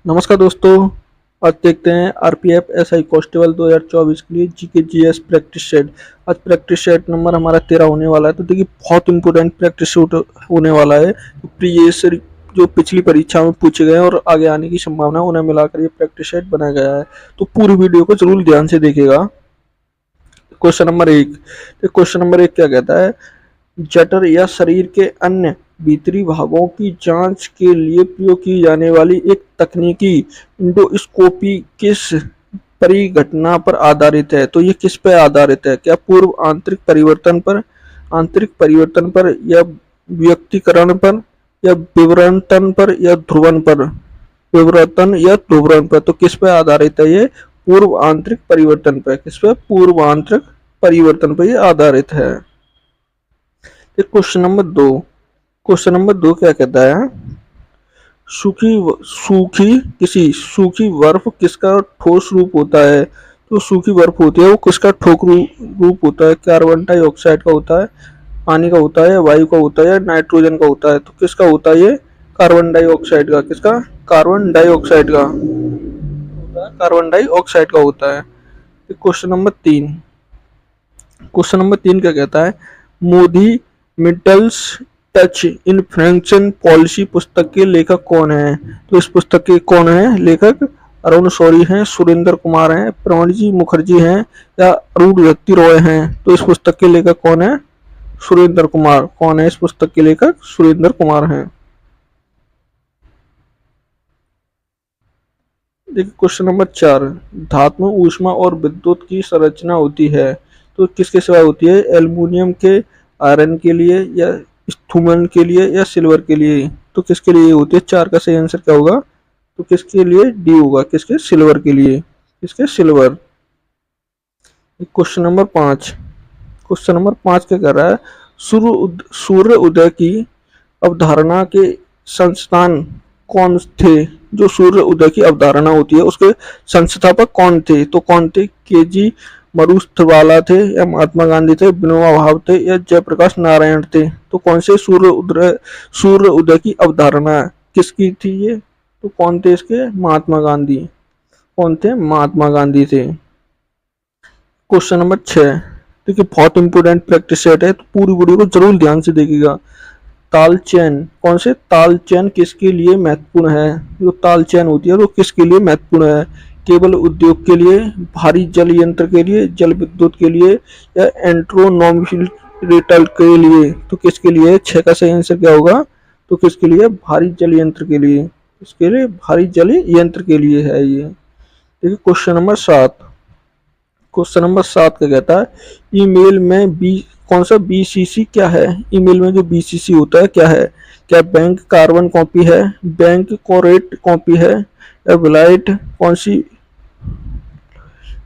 नमस्कार दोस्तों। आज देखते हैं आरपीएफ एसआई कांस्टेबल 2024 के लिए जीके जीएस प्रैक्टिस सेट। आज प्रैक्टिस सेट नंबर हमारा 13 होने वाला है। तो देखिए बहुत इंपॉर्टेंट प्रैक्टिस सेट होने वाला है। प्रीवियस जो पिछली परीक्षा में पूछे गए और आगे आने की संभावना है, उन्हें मिलाकर ये प्रैक्टिस सेट बनाया गया है। तो पूरी वीडियो को जरूर ध्यान से देखिएगा। क्वेश्चन नंबर 1 क्या कहता है? जठर या शरीर के अन्य भीतरी भागों की जांच के लिए प्रयोग की जाने वाली एक तकनीकी इंडोस्कोपी किस परिघटना पर आधारित है? तो ये किस पर आधारित है? क्या पूर्व आंतरिक परिवर्तन पर या व्यक्तिकरण पर या विवरणतन पर या ध्रुवन पर? विवरणतन या ध्रुवन पर। तो किस पर आधारित है ये? पूर्व आंतरिक परिवर्तन पर। किस पे? पूर्व आंतरिक परिवर्तन पर ये आधारित है। क्वेश्चन नंबर 2 क्या कहता है? किसी सूखी बर्फ किसका ठोस रूप होता है? तो सूखी बर्फ होती है वो किसका ठोस रूप होता है? कार्बन डाइऑक्साइड का होता है, पानी का होता है, वायु का होता है, नाइट्रोजन का होता है? तो किसका होता है ये? कार्बन डाइऑक्साइड का। किसका? कार्बन डाइऑक्साइड का होता है। क्वेश्चन नंबर 3 क्या कहता है? Modi Midas touch in foreign policy पुस्तक के लेखक कौन है? तो इस पुस्तक के कौन है लेखक? अरुण शौरी हैं, सुरेंद्र कुमार हैं, प्रणजी मुखर्जी हैं या अरुणधति रॉय हैं? तो इस पुस्तक के लेखक कौन है? सुरेंद्र कुमार। कौन है इस पुस्तक के लेखक? सुरेंद्र कुमार हैं। देखिए क्वेश्चन नंबर 4, धातु में ऊष्मा और विद्युत की संरचना होती है तो किसके सिवाय होती है? एल्युमिनियम के, आयरन के लिए या स्थूमन के लिए या सिल्वर के लिए? तो किसके लिए होती है? 4 का सही आंसर क्या होगा? तो किसके लिए? डी होगा। किसके? सिल्वर के लिए। किसके? सिल्वर। क्वेश्चन नंबर 5 क्या कर रहा है? सूर्य उदय की अवधारणा के संस्थान कौन थे? जो सूर्य उदय की अवधारणा होती है उसके संस्थापक कौन थे? तो कौन थे? केजी मरुस्थवाला थे या महात्मा गांधी थे, विनोबा भावे थे या जयप्रकाश नारायण थे? तो कौन से सूर्य उदय की अवधारणा किसकी थी ये? तो कौन थे इसके? महात्मा गांधी। कौन थे? महात्मा गांधी थे। क्वेश्चन नंबर 6 देखिए बहुत इंपोर्टेंट प्रैक्टिस सेट है, तो पूरी वीडियो को जरूर ध्यान से देखिएगा। ताल चेन, कौन से? ताल चेन किसके लिए महत्वपूर्ण है? जो ताल चेन होती है वो किसके लिए महत्वपूर्ण है? केवल उद्योग के लिए, भारी जल यंत्र के लिए, जल विद्युत के लिए या एंट्रोनोमिकल के लिए? तो किसके लिए? 6 का सही आंसर क्या होगा? तो किसके लिए? भारी जल यंत्र के लिए। किसके लिए? भारी जल यंत्र के लिए है ये। देखिए क्वेश्चन नंबर 7 क्या कहता है? ईमेल में कौन सा बीसीसी क्या है? ईमेल में जो बीसीसी होता है क्या है? क्या बैंक कार्बन कॉपी है, बैंक कोरेट कॉपी है या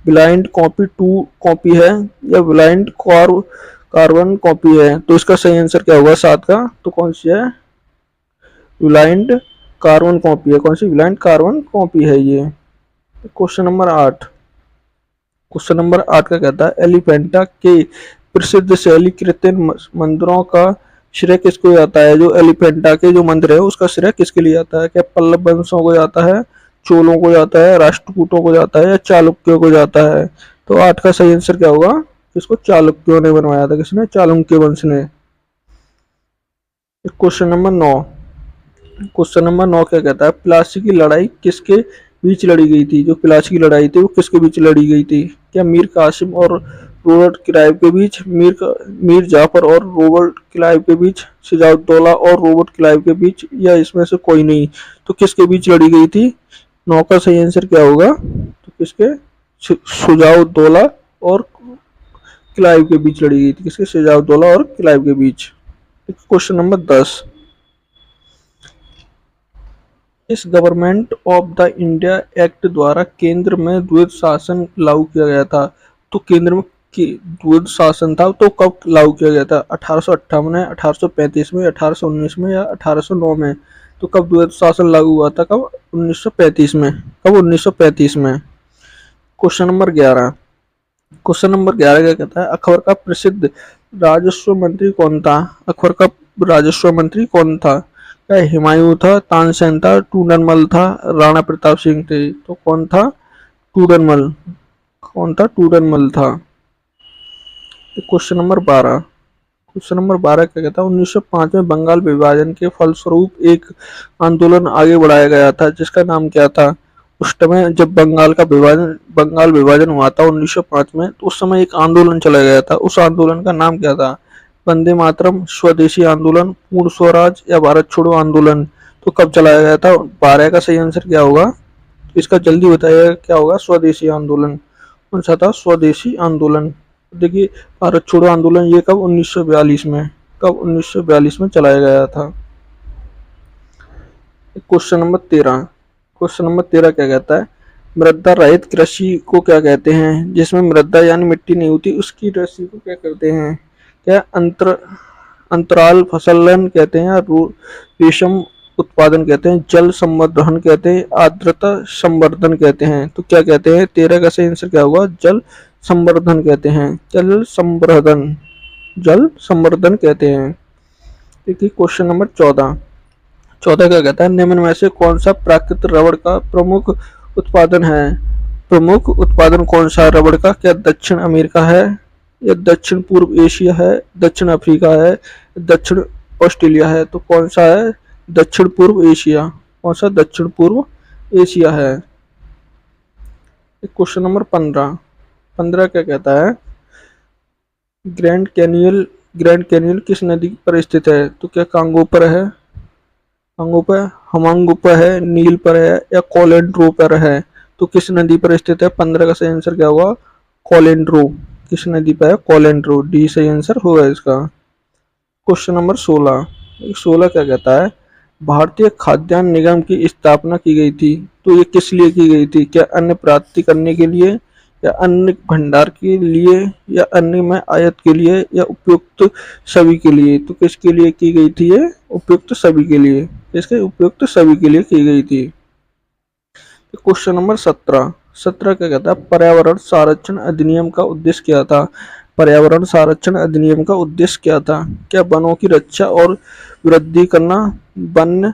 ब्लाइंड कॉपी टू कॉपी है या ब्लाइंड कार्बन कॉपी है? तो इसका सही आंसर क्या होगा 7 का? तो कौन सी है? ब्लाइंड कार्बन कॉपी है। कौन सी? ब्लाइंड कार्बन कॉपी है ये। क्वेश्चन नंबर 8 का कहता है? एलिफेंटा के प्रसिद्ध शैली कृत्रिम मंदिरों का श्रेय किसको जाता है? जो एलिफेंटा के जो मंदिर है उसका श्रेय किसके लिए जाता है? क्या पल्लव वंशों को जाता है, चोलों को जाता है, राष्ट्रकूटों को जाता है या चालुक्यों को जाता है? तो 8 का सही आंसर क्या होगा? किसको? चालुक्यों ने बनवाया था। किसने? चालुक्य वंश ने। क्वेश्चन नंबर 9 क्या कहता है? प्लासी की लड़ाई किसके बीच लड़ी गई थी? जो प्लासी की लड़ाई थी वो किसके बीच लड़ी गई थी? क्या मीर कासिम और रॉबर्ट क्लाइव के बीच, मीर जाफर और रॉबर्ट क्लाइव के बीच, सिजाउद्दौला और रॉबर्ट क्लाइव के बीच या इसमें से कोई नहीं? तो किसके बीच लड़ी गई थी? 9 का सही आंसर क्या होगा? तो किसके? सिजाउद्दौला और क्लाइव के बीच लड़ी गई थी। किसके? सिजाउद्दौला और क्लाइव के बीच। क्वेश्चन नंबर 10, इस government of the India act द्वारा केंद्र में द्वैध शासन लागू किया गया था? तो केंद्र में द्वैध शासन था तो कब लागू किया गया था? 1858 में, 1835 में, 1819 में या 1809 में? तो कब द्वैध शासन लागू हुआ था? कब? 1935 में। कब? 1935 में। क्वेश्चन नंबर 11 क्या कहता है? अकबर का प्रसिद्ध राजस्व मंत्री कौन था? अकबर का राजस्व मंत्री कौन था? क्या हुमायूं था, तानसेन था, टूडरमल था, राणा प्रताप सिंह थे? तो कौन था? टूडरमल। कौन था? टूडरमल था। Question number 12। क्वेश्चन नंबर 12 क्या कहता है? 1905 में बंगाल विभाजन के फलस्वरूप एक आंदोलन आगे बढ़ाया गया था, जिसका नाम क्या था? उस समय जब बंगाल विभाजन हुआ था 1905 में, तो उस समय एक आंदोलन चलाया गया था। उस आंदोलन का नाम क्या था? वंदे मातरम, स्वदेशी आंदोलन, पूर्ण स्वराज या भारत छोड़ो आंदोलन? तो कब चलाया गया था? 12 का सही आंसर क्या होगा? इसका जल्दी बताइएगा क्या होगा? स्वदेशी आंदोलन। कौन सा था? स्वदेशी आंदोलन। देखिए, भारत छोड़ो आंदोलन ये कब? 1942 में। कब? 1942 में चलाया गया था। Question number 13। क्वेश्चन नंबर 13 क्या कहता है? मृदा रहित कृषि को क्या कहते हैं? जिसमें मृदा यानी मिट्टी नहीं होती, उसकी कृषि को क्या कहते हैं? क्या अंतराल फसलन कहते हैं, या रेशम उत्पादन कहते हैं, जल संवर्धन कहते हैं, आर्द्रता संवर्धन कहते हैं? तो क्या कहते हैं? 13 का सही आंसर क्या होगा? जल संवर्धन कहते हैं। जल संवर्धन कहते हैं। देखिए क्वेश्चन नंबर 14। 14 क्या कहता है? निम्न में से कौन सा प्राकृतिक रबड़ का प्रमुख उत्पादन है? प्रमुख उत्पादन कौन सा है रबड़ का? क्या दक्षिण अमेरिका है, या दक्षिण पूर्व एशिया है, दक्षिण अफ्रीका है, दक्षिण ऑस्ट्रेलिया है? तो कौन सा है? दक्षिण पूर्व एशिया। कौन सा? दक्षिण पूर्व एशिया है। Question number 15। 15 क्या कहता है? ग्रैंड कैनियल किस नदी पर स्थित है? तो क्या कांगो पर है, कांगो पर, हमांगो पर है, नील पर है, या कोलेंड्रो पर है? तो किस नदी पर स्थित है? 15 का सही आंसर क्या होगा? कोलेंड्रो। किस नदी पर है? कोलेंड्रो। डी सही आंसर होगा इसका। Question number 16। 16 क्या कहता है? भारतीय खाद्यान्न निगम की स्थापना की गई थी, तो ये किस लिए की गई थी? क्या अन्न प्राप्ति करने के लिए, या अन्न भंडार के लिए, या अन्न में आयात के लिए, या उपयुक्त सभी के लिए? तो किसके लिए की गई थी ये? उपयुक्त सभी के लिए। किसके? उपयुक्त सभी के लिए की गई थी। Question number 17। 17 क्या कहता है? पर्यावरण संरक्षण अधिनियम का उद्देश्य क्या था? पर्यावरण संरक्षण अधिनियम का उद्देश्य क्या था? क्या वनों की रक्षा और वृद्धि करना, वन्य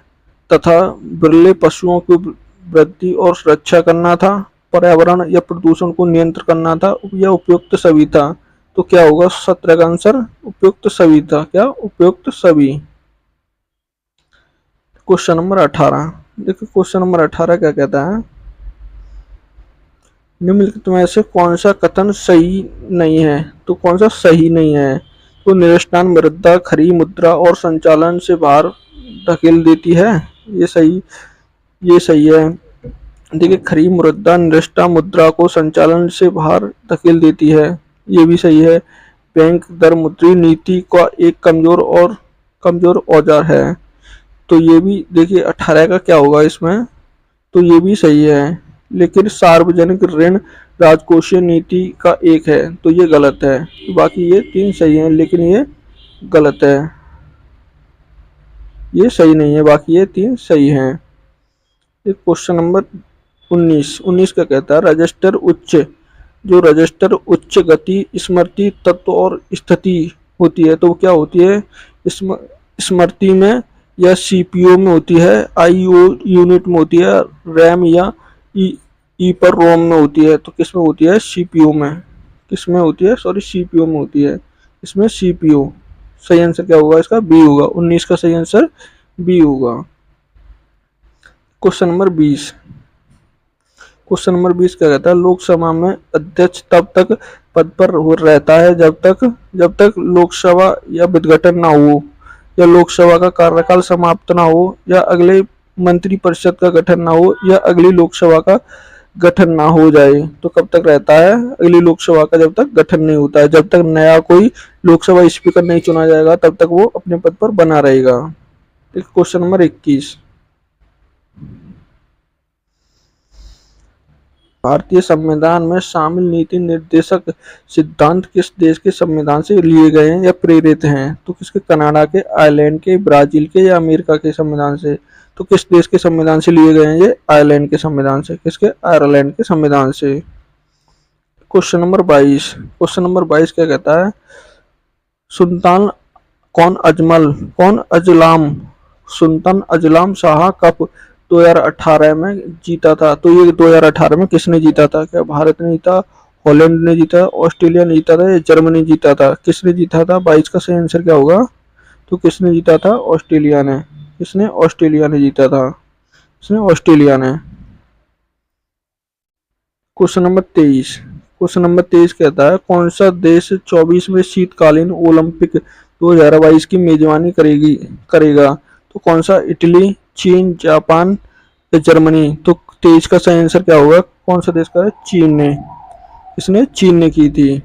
तथा विरले पशुओं की वृद्धि और रक्षा करना था, पर्यावरण या प्रदूषण को नियंत्रण करना था, या उपयुक्त सभी था? तो क्या होगा 17 का आंसर? उपयुक्त सभी था। क्या? उपयुक्त सभी। Question number 18। देखिए क्वेश्चन नंबर 18 क्या कहता है? निम्नलिखित में से कौन सा कथन सही नहीं है? तो कौन सा सही नहीं है? तो निरस्तान मृदा खरी मुद्रा और संचालन से बाहर धकेल देती है, ये सही है। देखिए, खरी मृदा निरस्ता मुद्रा को संचालन से बाहर धकेल देती है, ये भी सही है। बैंक दर मुद्री नीति का एक कमजोर औजार है, तो ये भी देखिए 18 का क्या होगा इसमें? तो ये भी सही है। लेकिन सार्वजनिक ऋण राजकोषीय नीति का एक है, तो ये गलत है। बाकी ये 3 सही हैं, लेकिन ये गलत है, ये सही नहीं है। बाकी ये 3 सही हैं। एक क्वेश्चन नंबर 19। 19 का कहता है? रजिस्टर उच्च गति, स्मृति, तत्व और स्थिति होती है, तो क्या होती है? स्मृति में या सीपीयू में होती है, आईओ यूनिट में होती है, रैम या ई पर रोम में होती है? तो किस में होती है? सीपीयू में। किस में होती है? सॉरी, सीपीयू में होती है। इसमें सीपीयू। सही आंसर क्या होगा इसका? बी होगा। 19 का सही आंसर बी होगा। Question number 20। क्वेश्चन नंबर 20 क्या कहता है? लोकसभा में अध्यक्ष तब तक पद पर रहता है जब तक लोकसभा या विघटन ना हो, या लोकसभा का कार्यकाल समाप्त ना हो, या अगले मंत्रिपरिषद का गठन ना हो, या अगली लोकसभा का गठन ना हो जाए। तो कब तक रहता है? अगली लोकसभा का जब तक गठन नहीं होता है, जब तक नया कोई लोकसभा स्पीकर नहीं चुना जाएगा, तब तक वो अपने पद पर बना रहेगा। Question number 21। भारतीय संविधान में शामिल नीति निर्देशक सिद्धांत किस देश के संविधान से लिए गए हैं या प्रेरित हैं? तो किसके? कनाडा के, आयरलैंड के, ब्राजील के, या अमेरिका के संविधान से? तो किस देश के संविधान से लिए गए हैं ये? आयरलैंड के संविधान से। किसके? आयरलैंड के संविधान से। Question number 22। क्वेश्चन नंबर 22 क्या कहता है? सुल्तान कौन अजलाम सुल्तान अजलान शाह कप 2018 में जीता था? तो ये 2018 में किसने जीता था? क्या भारत ने जीता, हॉलैंड ने जीता, ऑस्ट्रेलिया ने जीता था या जर्मनी जीता था? किसने जीता था? 22 का सही आंसर क्या होगा? तो किसने जीता था? ऑस्ट्रेलिया ने। किसने? ऑस्ट्रेलिया ने जीता था। किसने? ऑस्ट्रेलिया ने। Question number 23। क्वेश्चन नंबर 23 कहता है कौन सा देश 24वें शीतकालीन ओलंपिक 2022 की मेजबानी करेगा? तो कौन सा? इटली, चीन, जापान या जर्मनी? तो 23 का सही आंसर क्या होगा? कौन सा देश का है? चीन ने। किसने? चीन ने की थी।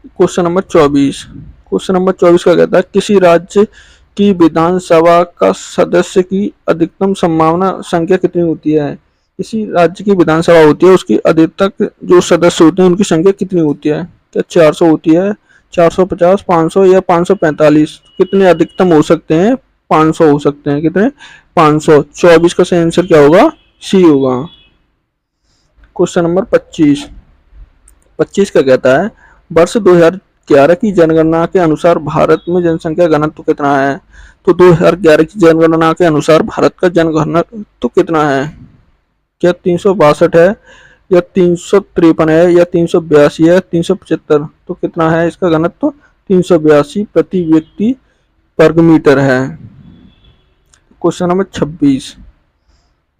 Question number 24। क्वेश्चन नंबर 24 का कहता है किसी राज्य की विधानसभा का सदस्य की अधिकतम संभावना संख्या कितनी होती है? किसी राज्य की विधानसभा होती है, उसकी अधिकतम जो सदस्य होते हैं उनकी संख्या कितनी होती है? क्या 400 होती है, 450, 500 या 545? कितने अधिकतम हो सकते हैं? 500 हो सकते हैं। कितने? 500। 24 का सही आंसर क्या होगा? सी होगा। Question number 25। 25 का कहता है वर्ष 2011 की जनगणना के अनुसार भारत में जनसंख्या घनत्व कितना है? तो 2011 की जनगणना के अनुसार भारत का जनघनत्व कितना है? क्या 362 है या 353 है या 382 है, 375? तो कितना है इसका घनत्व? 382 प्रति व्यक्ति वर्ग मीटर है। Question number 26।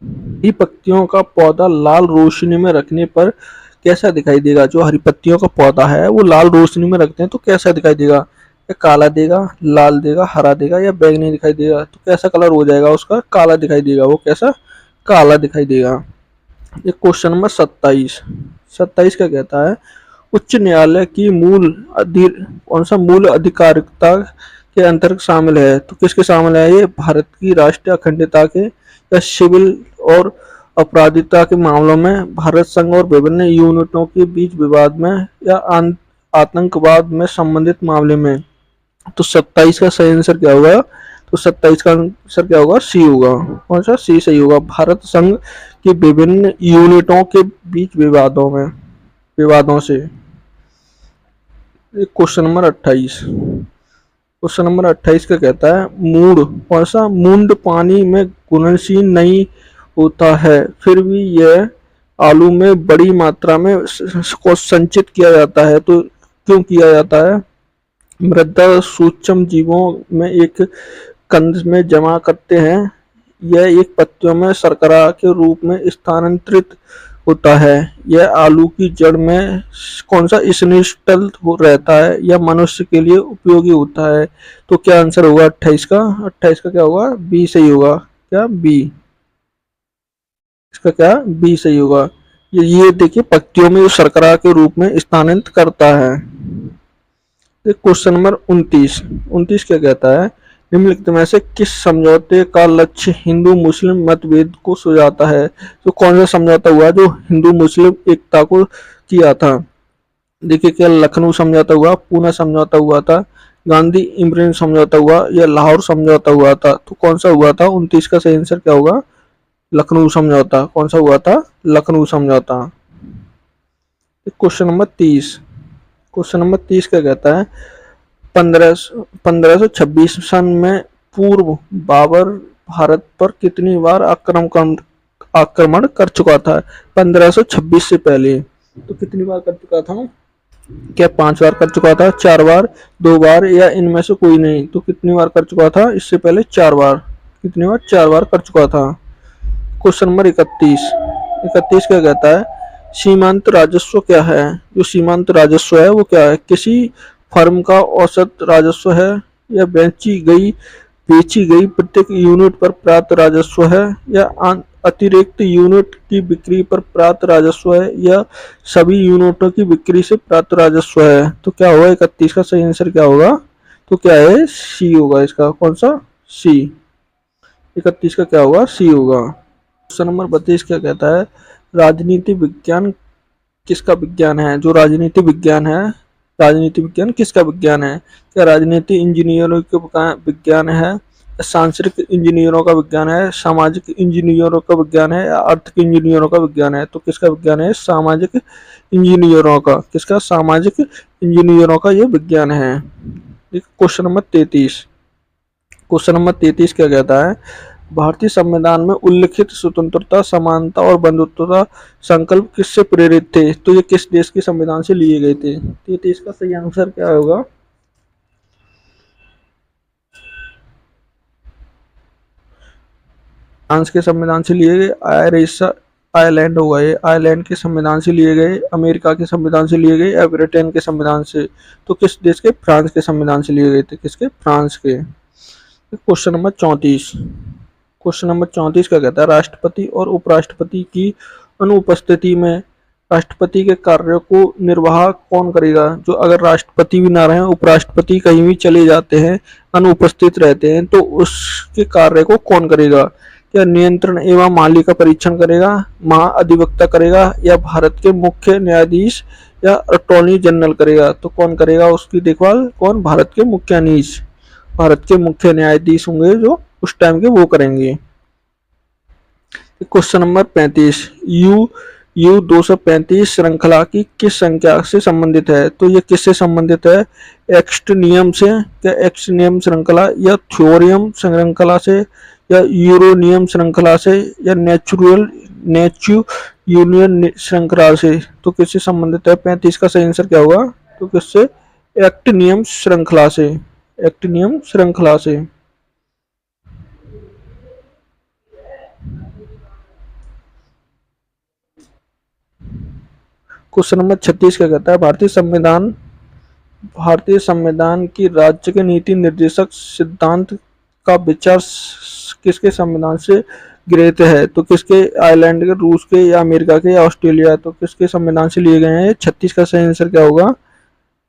हरी पत्तियों का पौधा लाल रोशनी में रखने पर कैसा दिखाई देगा? जो हरी पत्तियों का पौधा है वो लाल रोशनी में रखते हैं तो कैसा दिखाई देगा? या काला देगा, लाल देगा, हरा देगा या बैंगनी दिखाई देगा? तो कैसा कलर हो जाएगा उसका? काला दिखाई देगा। वो कैसा? काला दिखाई देगा। ये क्वेश्चन नंबर 27। 27 का कहता है उच्च न्यायालय की कौन सा मूल अधिकारिता के अंतर्गत शामिल है? तो किसके शामिल है ये? भारत की राष्ट्रीय अखंडता के या सिविल और अपराधिकता के मामलों में, भारत संघ और विभिन्न यूनिटों के बीच विवाद में या आतंकवाद में संबंधित मामले में? तो 27 का सही आंसर क्या होगा? तो 27 का आंसर क्या होगा? सी होगा। कौन सा? सी सही होगा। भारत संघ की विभिन्न यूनिटों के बीच विवादों से। Question number 28। क्वेश्चन नंबर 28 का कहता है मूड, कौन सा? मूंड पानी में घुलनशील नहीं होता है, फिर भी यह आलू में बड़ी मात्रा में को संचित किया जाता है। तो क्यों किया जाता है? मृदा सूक्ष्म जीवों में एक कंद में जमा करते हैं। यह एक पत्तियों में शर्करा के रूप में स्थानांतरित होता है। यह आलू की जड़ में कौन सा? स्निग्ध रहता है या मनुष्य के लिए उपयोगी होता है? तो क्या आंसर होगा 28 का? 28 का क्या होगा? बी सही होगा। क्या? बी। इसका क्या? बी सही होगा। ये देखिए पत्तियों में शर्करा के रूप में स्थानांतरित करता है। Question number 29। 29 क्या कहता है निम्नलिखित में से किस समझौते का लक्ष्य हिंदू मुस्लिम मतभेद को सुलझाता है? तो कौन सा समझौता हुआ जो हिंदू मुस्लिम एकता को किया था? देखिए क्या लखनऊ समझौता हुआ, पूना समझौता हुआ था, गांधी इमरन समझौता हुआ या लाहौर समझौता हुआ था? तो कौन सा हुआ था? 29 का सही आंसर क्या होगा? लखनऊ समझौता। कौन सा हुआ था? लखनऊ समझौता। Question number 30। क्वेश्चन नंबर 30 क्या कहता है 1526 सन में पूर्व बाबर भारत पर कितनी बार आक्रमण कर चुका था? 1526 से पहले तो कितनी बार कर चुका था? क्या 5 बार कर चुका था, 4 बार, 2 बार या इनमें से कोई नहीं? तो कितनी बार कर चुका था इससे पहले? 4 बार। कितनी बार? 4 बार कर चुका था। Question number 31। 31 क्या कहता है सीमांत राजस्व क्या है? जो सीमांत राजस्व है वो क्या है? किसी फर्म का औसत राजस्व है या बेची गई प्रत्येक यूनिट पर प्राप्त राजस्व है या अतिरिक्त यूनिट की बिक्री पर प्राप्त राजस्व है या सभी यूनिटों की बिक्री से प्राप्त राजस्व है? तो क्या होगा 31 का सही आंसर क्या होगा? तो क्या है? सी होगा इसका। कौन सा? सी। 31 का क्या होगा? सी होगा। क्वेश्चन नंबर 32 क्या कहता है राजनीति विज्ञान किसका विज्ञान है? जो राजनीति विज्ञान है, राजनीति विज्ञान किसका विज्ञान है? क्या राजनीति इंजीनियरों का विज्ञान है, सांख्यिकी इंजीनियरों का विज्ञान है, सामाजिक इंजीनियरों का विज्ञान है या आर्थिक इंजीनियरों का विज्ञान है? तो किसका विज्ञान है? सामाजिक इंजीनियरों का। किसका? सामाजिक इंजीनियरों का ये विज्ञान है। Question number 33। क्वेश्चन नंबर 33 क्या कहता है, भारतीय संविधान में उल्लिखित स्वतंत्रता, समानता और बंधुत्व संकल्प किससे प्रेरित थे? तो ये किस देश के संविधान से लिए गए थे? 33 का सही आंसर क्या होगा? फ्रांस के संविधान से लिए गए, आयरलैंड होगा ये, आयरलैंड के संविधान से लिए गए, अमेरिका के संविधान से लिए गए या ब्रिटेन के संविधान से? तो किस देश के? फ्रांस के संविधान से लिए गए थे। किसके? फ्रांस के। Question number 34। क्वेश्चन नंबर 34 क्या कहता है, राष्ट्रपति और उपराष्ट्रपति की अनुपस्थिति में राष्ट्रपति के कार्यों को निर्वाह कौन करेगा? जो अगर राष्ट्रपति भी ना रहे, उपराष्ट्रपति कहीं भी चले जाते हैं, अनुपस्थित रहते हैं, तो उसके कार्य को कौन करेगा? क्या नियंत्रण एवं माली का परीक्षण करेगा, महाअधिवक्ता करेगा या भारत के मुख्य न्यायाधीश या अटॉर्नी जनरल करेगा? तो कौन करेगा उसकी देखभाल? कौन? भारत के मुख्य न्यायाधीश, भारत के मुख्य न्यायाधीश होंगे जो उस टाइम के, वो करेंगे। क्वेश्चन नंबर 35, यू 235 श्रृंखला की किस संख्या से संबंधित है? तो ये किससे संबंधित है? एक्सटिनियम से, क्या एक्सटिनियम श्रृंखला या थ्योरियम श्रृंखला से या यूरोनियम श्रृंखला से या नेचु यूनियन श्रृंखला से? तो किससे संबंधित है? 35 का सही आंसर क्या होगा? तो किससे? एक्टिनियम श्रृंखला से, एक्टिनियम श्रृंखला से। क्वेश्चन नंबर 36 क्या कहता है, भारतीय संविधान की राज्य के नीति निर्देशक सिद्धांत का विचार किसके संविधान से गृहीत है? तो किसके? आयरलैंड के, रूस के या अमेरिका के या ऑस्ट्रेलिया? तो किसके संविधान से लिए गए हैं? 36 का सही आंसर क्या होगा?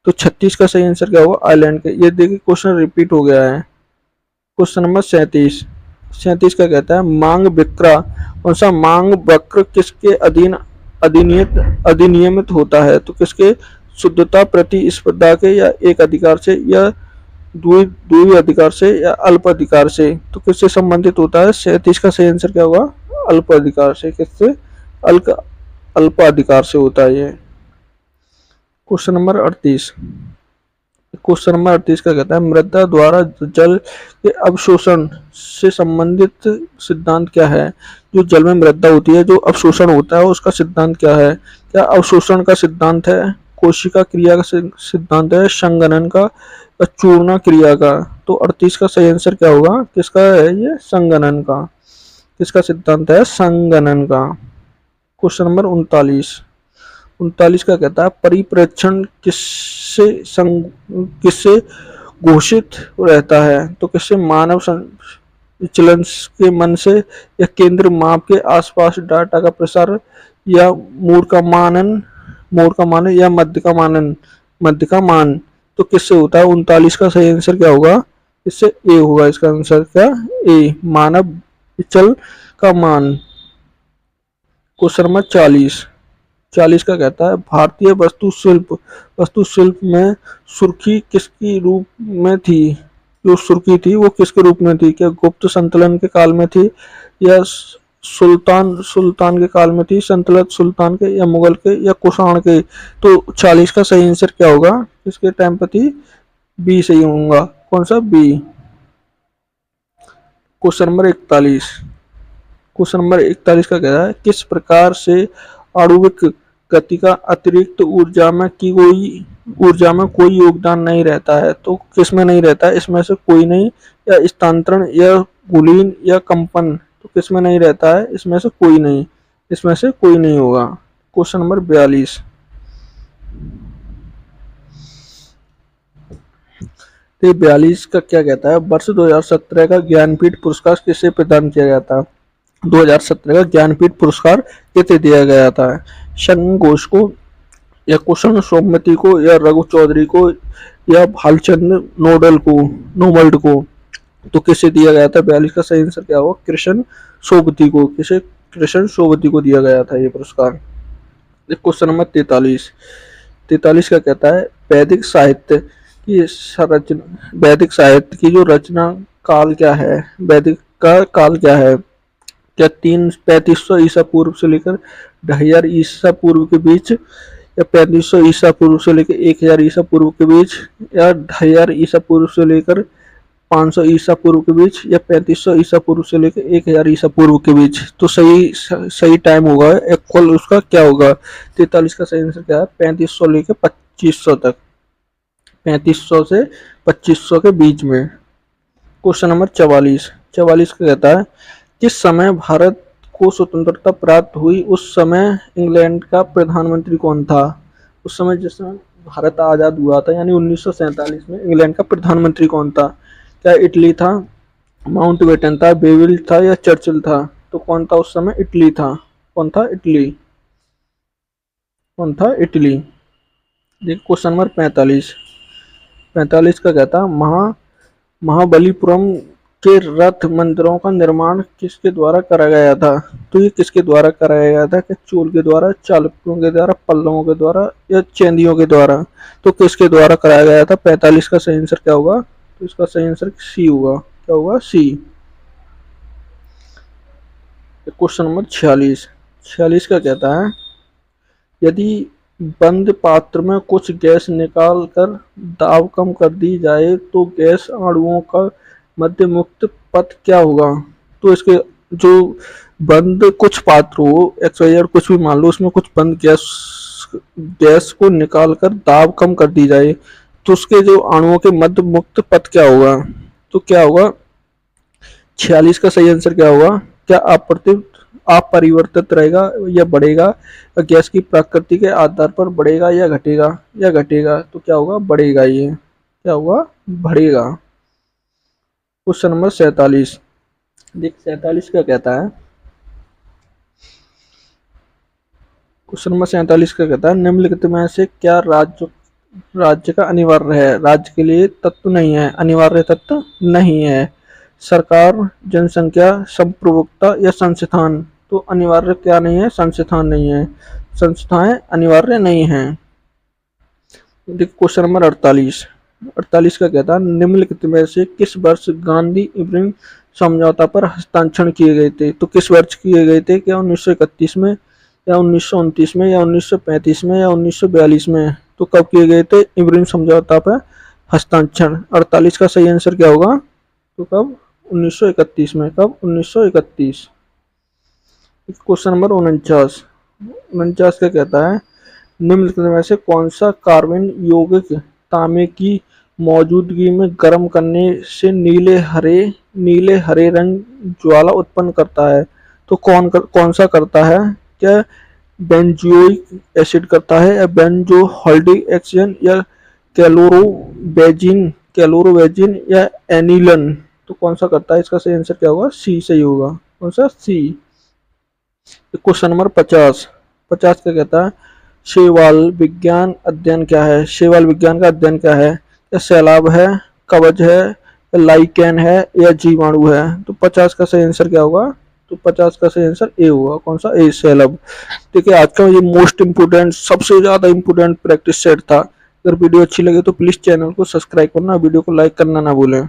तो 36 का सही आंसर क्या होगा? आयरलैंड के। ये देखिए क्वेश्चन रिपीट हो गया है। क्वेश्चन नंबर 37 का कहता है, मांग वक्र, कौन सा मांग वक्र किसके अधीन अधिनियमित होता है? तो किसके? शुद्धता, प्रतिस्पर्धा के या एक अधिकार से या द्वि अधिकार से या अल्प अधिकार से? तो किससे संबंधित होता है? 37 का सही आंसर क्या होगा? अल्प अधिकार से। किससे? अल्प अधिकार से होता है ये। Question number 38। क्वेश्चन नंबर 38 का कहता है, मृदा द्वारा जल के अवशोषण से संबंधित सिद्धांत क्या है? जो जल में मृदा होती है, जो अवशोषण होता है, उसका सिद्धांत क्या है? क्या अवशोषण का सिद्धांत है, कोशिका क्रिया का सिद्धांत है, संगणन का या चूर्णा क्रिया का? तो 38 का सही आंसर क्या होगा? किसका है ये? संगणन का। किसका सिद्धांत है? संगणन का। क्वेश्चन नंबर 39 का कहता है, परिप्रेक्षण किससे घोषित रहता है? तो किससे? मानव विचलन के मन से या केंद्र माप के आसपास डाटा का प्रसार या मूर का मानन या मध्य का मान? तो किससे होता है? 39 का सही आंसर क्या होगा? इससे ए होगा इसका आंसर। क्या? ए, मानव विचल का मान। क्वेश्चन नंबर 40 का कहता है, भारतीय वस्तुशिल्प में सुर्खी किसकी रूप में थी? जो सुर्खी थी वो किसके रूप में थी? क्या गुप्त संतुलन के काल में थी या सुल्तान के काल में थी, संतलत सुल्तान के या मुगल के या कुषाण के? तो 40 का सही आंसर क्या होगा? किसके टाइम पर थी? बी सही होगा। कौन सा? बी। क्वेश्चन नंबर 41 का कहता है, किस प्रकार से आणविक गति का अतिरिक्त ऊर्जा में कोई योगदान नहीं रहता है? तो किस में नहीं रहता है? इसमें से कोई नहीं, या स्थानांतरण या गुलीन या कंपन? तो किस में नहीं रहता है? इसमें से कोई नहीं, इसमें से कोई नहीं होगा। Question number 42। तो 42 का क्या कहता है, वर्ष 2017 का ज्ञानपीठ पुरस्कार किसे प्रदान किया गया था? 2017 का ज्ञानपीठ पुरस्कार किसे दिया गया था? शंकर घोष को या कुशल सोमवती को या रघु चौधरी को या भालचंद्र नोबल्ड को? तो किसे दिया गया था? 42 का सही आंसर क्या होगा? कृष्ण सोबती को। किसे? कृष्ण सोबती को दिया गया था ये पुरस्कार। क्वेश्चन नंबर 43 का कहता है, वैदिक साहित्य की जो रचना काल क्या है? वैदिक का काल क्या है? क्या 3500 ईसा पूर्व से लेकर 2000 ईसा पूर्व के बीच, या 3500 ईसा पूर्व से लेकर 1000 ईसा पूर्व के बीच, या 2000 ईसा पूर्व से लेकर 500 ईसा पूर्व के बीच या 3500 ईसा पूर्व से लेकर 1000 ईसा पूर्व के बीच। तो सही टाइम होगा इक्वल उसका क्या होगा। 43 का सही आंसर क्या है, 3500 लेकर 2500 तक, 3500 से 2500 के बीच में। क्वेश्चन नंबर 44, 44 का कहता है किस समय भारत को स्वतंत्रता प्राप्त हुई उस समय इंग्लैंड का प्रधानमंत्री कौन था। उस समय जिस समय भारत आज़ाद हुआ था यानी 1947 में इंग्लैंड का प्रधानमंत्री कौन था। क्या इटली था, माउंटबेटन था, बेविल था या चर्चिल था। तो कौन था उस समय, इटली था। कौन था, इटली। कौन था, इटली। देखिए क्वेश्चन नंबर 45, 45 का कहता महाबलीपुरम के रथ मंदिरों का निर्माण किसके द्वारा करा गया था। तो ये किसके द्वारा कराया गया था, कि चोल के द्वारा, चालुक्यों के द्वारा, पल्लवों के द्वारा या चेंदियों के द्वारा। तो किसके द्वारा कराया गया था। 45 का सही आंसर क्या होगा, तो इसका सही आंसर सी होगा। क्या होगा, सी। क्वेश्चन नंबर 46, 46 का कहता है यदि बंद पात्र में कुछ गैस निकाल कर दाब कम कर दी जाए तो गैस अणुओं का मध्य मुक्त पथ क्या होगा। तो इसके जो बंद कुछ पात्र हो, XYZ कुछ भी मान लो, उसमें कुछ बंद गैस को निकाल कर दाब कम कर दी जाए तो उसके जो अणुओं के मध्य मुक्त पथ क्या होगा। तो क्या होगा, 46 का सही आंसर क्या होगा, क्या अपरिवर्तित रहेगा या बढ़ेगा, या गैस की प्रकृति के आधार पर बढ़ेगा या घटेगा। तो क्या होगा, बढ़ेगा। ये क्या होगा, बढ़ेगा। क्वेश्चन नंबर 47, देख 47 का कहता है, क्वेश्चन नंबर 47 का कहता है निम्नलिखित में से क्या राज्य का अनिवार्य है, राज्य के लिए तत्व नहीं है, अनिवार्य तत्व नहीं है। सरकार, जनसंख्या, संप्रभुता या संस्थान। तो अनिवार्य क्या नहीं है, संस्थान नहीं है, संस्थाएं अनिवार्य नहीं है। देखिए क्वेश्चन नंबर 48, 48 का कहता है निम्नलिखित में से किस वर्ष गांधी इरविन समझौता पर हस्ताक्षर किए गए थे। तो किस वर्ष किए गए थे, क्या 1931 में या 1929 में या 1935 में या 1942 में। तो कब किए गए थे इरविन समझौता पर हस्ताक्षर। 48 का सही आंसर क्या होगा, तो कब, 1931 में। कब, 1931। क्वेश्चन नंबर 49, 49 का कहता है निम्नलिखित में से कौन सा कार्बन यौगिक तांबे की मौजूदगी में गर्म करने से नीले हरे रंग ज्वाला उत्पन्न करता है। तो कौन सा करता है, क्या बेंजोइक एसिड करता है या बेंजोहाइड्रिक एसिड या क्लोरोबेंजीन या एनिलन। तो कौन सा करता है, इसका सही आंसर क्या होगा, सी सही होगा। कौन सा, सी। क्वेश्चन नंबर 50, 50 का कहता है शैवाल विज्ञान अध्ययन क्या है। शैवाल विज्ञान का अध्ययन क्या है, या सैलाब है, कवच है, लाइकेन है या जीवाणु है। तो 50 का सही आंसर क्या होगा, तो 50 का सही आंसर ए होगा। कौन सा, ए, सैलाब। देखिए आज का ये मोस्ट इम्पोर्टेंट, सबसे ज्यादा इम्पोर्टेंट प्रैक्टिस सेट था। अगर वीडियो अच्छी लगे तो प्लीज चैनल को सब्सक्राइब करना, वीडियो को लाइक करना ना भूलें।